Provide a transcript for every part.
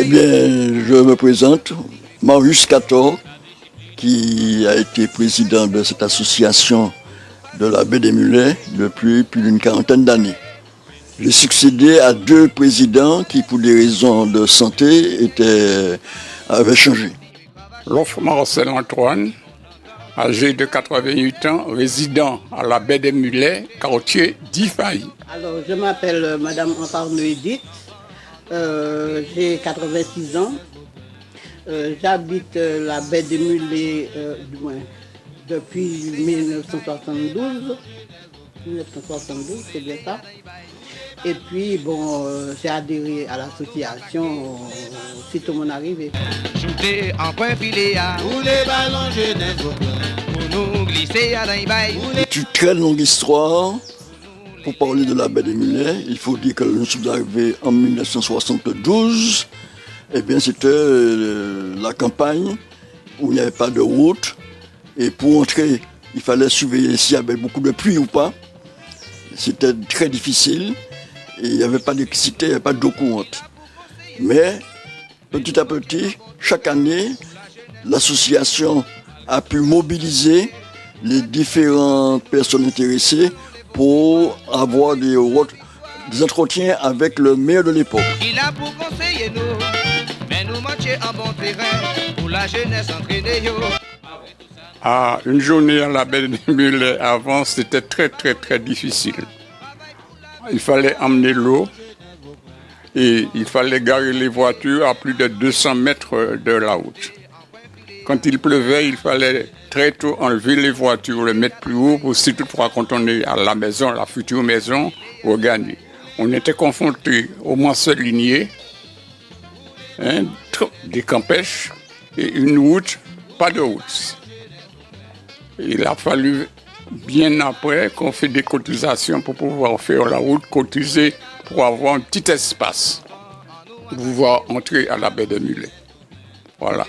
Eh bien, je me présente, Marius Cator, qui a été président de cette association de la baie des Mulets depuis plus d'une quarantaine d'années. J'ai succédé à deux présidents qui, pour des raisons de santé, avaient changé. L'offre Marcel Antoine, âgé de 88 ans, résident à la baie des Mulets, quartier d'Ifaï. Alors, je m'appelle Madame Antarno Edith, j'ai 86 ans. J'habite la baie des Mulets depuis 1972. 1972, c'est bien ça. Et puis, bon, j'ai adhéré à l'association aussitôt mon arrivée. Shooter en point filet à tous les ballons jeunesse pour nous glisser à l'imbaille. C'est une très longue histoire. Pour parler de la baie des Mulets, il faut dire que nous sommes arrivés en 1972. Eh bien, c'était la campagne où il n'y avait pas de route. Et pour entrer, il fallait surveiller s'il y avait beaucoup de pluie ou pas. C'était très difficile. Et il n'y avait pas d'électricité, il n'y avait pas d'eau courante. Mais petit à petit, chaque année, l'association a pu mobiliser les différentes personnes intéressées pour avoir des entretiens avec le maire de l'époque. Il a pour conseiller nous, mais nous marcher en bon terrain pour la jeunesse entraînée. Une journée à la baie des Mulets avant, c'était très difficile. Il fallait emmener l'eau et il fallait garer les voitures à plus de 200 mètres de la route. Quand il pleuvait, il fallait très tôt enlever les voitures, les mettre plus haut pour si toutefois quand on est à la maison, la future maison, regagner. On était confrontés aux moissonniers, des campèches et une route, pas de route. Il a fallu bien après qu'on fait des cotisations pour pouvoir faire la route, cotiser pour avoir un petit espace pour pouvoir entrer à la baie des Mulets. Voilà,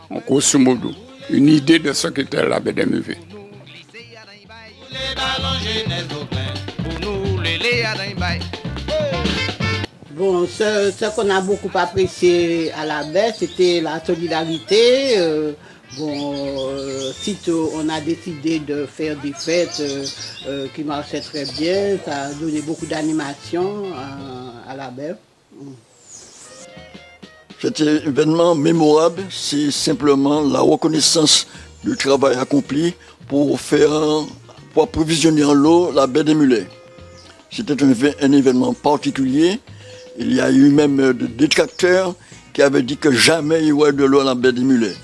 en grosso modo, une idée de ce qu'était la baie des Mulets. Bon, ce qu'on a beaucoup apprécié à la baie, c'était la solidarité. Sitôt on a décidé de faire des fêtes qui marchaient très bien, ça a donné beaucoup d'animation à la baie. Cet événement mémorable, c'est simplement la reconnaissance du travail accompli pour approvisionner en l'eau la baie des Mulets. C'était un événement particulier. Il y a eu même des détracteurs qui avaient dit que jamais il y aurait de l'eau à la baie des Mulets.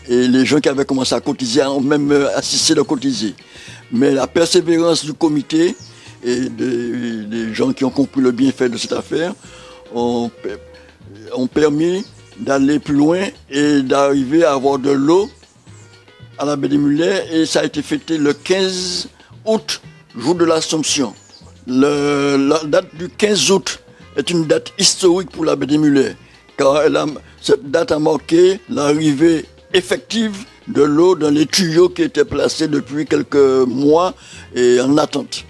Et les gens qui avaient commencé à cotiser ont même assisté de cotiser. Mais la persévérance du comité et des gens qui ont compris le bienfait de cette affaire ont permis d'aller plus loin et d'arriver à avoir de l'eau à la baie des Mulets. Et ça a été fêté le 15 août, jour de l'Assomption. La date du 15 août est une date historique pour la baie des Mulets, car cette date a marqué l'arrivée effective de l'eau dans les tuyaux qui étaient placés depuis quelques mois et en attente.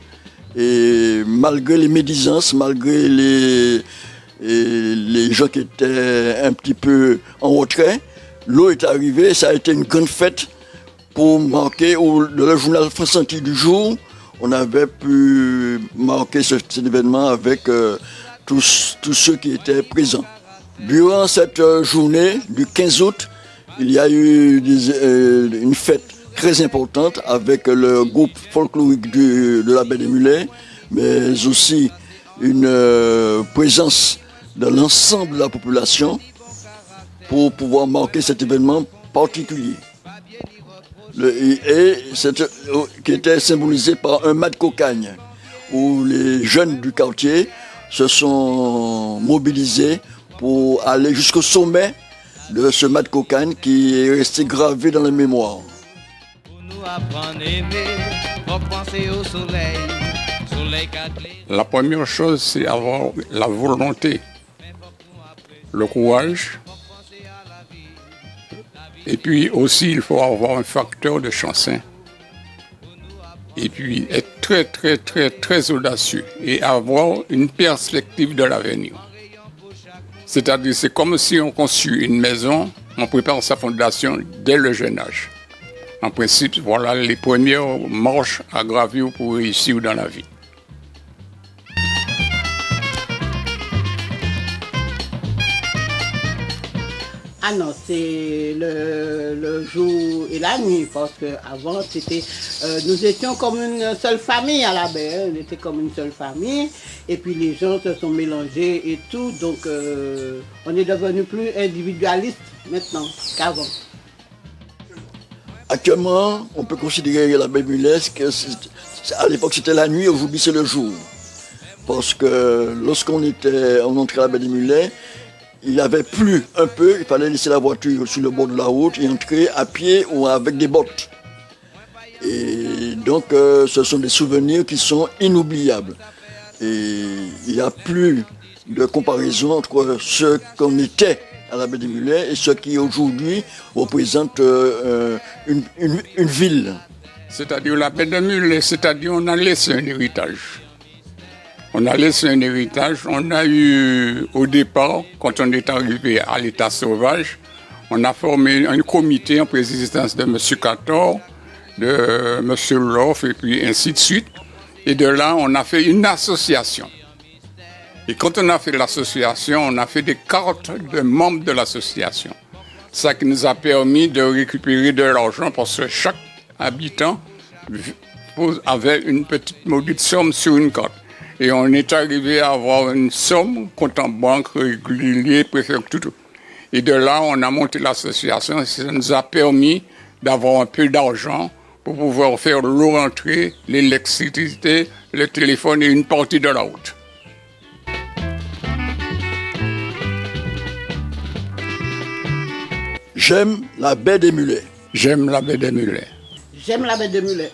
Et malgré les médisances, malgré les gens qui étaient un petit peu en retrait, l'eau est arrivée. Ça a été une grande fête pour marquer, dans le journal France Antilles du jour, on avait pu marquer cet événement avec tous ceux qui étaient présents. Durant cette journée du 15 août, il y a eu une fête très importante avec le groupe folklorique de la baie des Mulets, mais aussi une présence de l'ensemble de la population pour pouvoir marquer cet événement particulier. Qui était symbolisé par un mât de cocagne, où les jeunes du quartier se sont mobilisés pour aller jusqu'au sommet de ce mât de cocagne qui est resté gravé dans la mémoire. La première chose, c'est avoir la volonté, le courage. Et puis aussi, il faut avoir un facteur de chance. Et puis être très audacieux et avoir une perspective de l'avenir. C'est-à-dire, c'est comme si on construit une maison, on prépare sa fondation dès le jeune âge. En principe, voilà les premières marches à gravir pour réussir dans la vie. Ah non, c'est le jour et la nuit, parce qu'avant, nous étions comme une seule famille à la baie, on était comme une seule famille, et puis les gens se sont mélangés et tout, donc on est devenu plus individualiste maintenant qu'avant. Actuellement, on peut considérer la baie Mulet à l'époque c'était la nuit, aujourd'hui c'est le jour. Parce que lorsqu'on entrait à la baie des Mulets, il avait plu un peu, il fallait laisser la voiture sur le bord de la route et entrer à pied ou avec des bottes. Et donc ce sont des souvenirs qui sont inoubliables. Et il n'y a plus de comparaison entre ce qu'on était à la baie des Mulets et ce qui aujourd'hui représente une ville. C'est-à-dire la baie des Mulets, c'est-à-dire on a laissé un héritage. On a laissé un héritage. On a eu, au départ, quand on est arrivé à l'état sauvage, on a formé un comité en présidence de M. Cator, de M. Loff, et puis ainsi de suite. Et de là, on a fait une association. Et quand on a fait l'association, on a fait des cartes de membres de l'association. Ça qui nous a permis de récupérer de l'argent parce que chaque habitant avait une petite maudite somme sur une carte. Et on est arrivé à avoir une somme, compte en banque, régulier, préfecture, tout. Et de là, on a monté l'association et ça nous a permis d'avoir un peu d'argent pour pouvoir faire l'eau rentrer, l'électricité, le téléphone et une partie de la route. J'aime la baie des Mulets. J'aime la baie des Mulets. J'aime la baie des Mulets.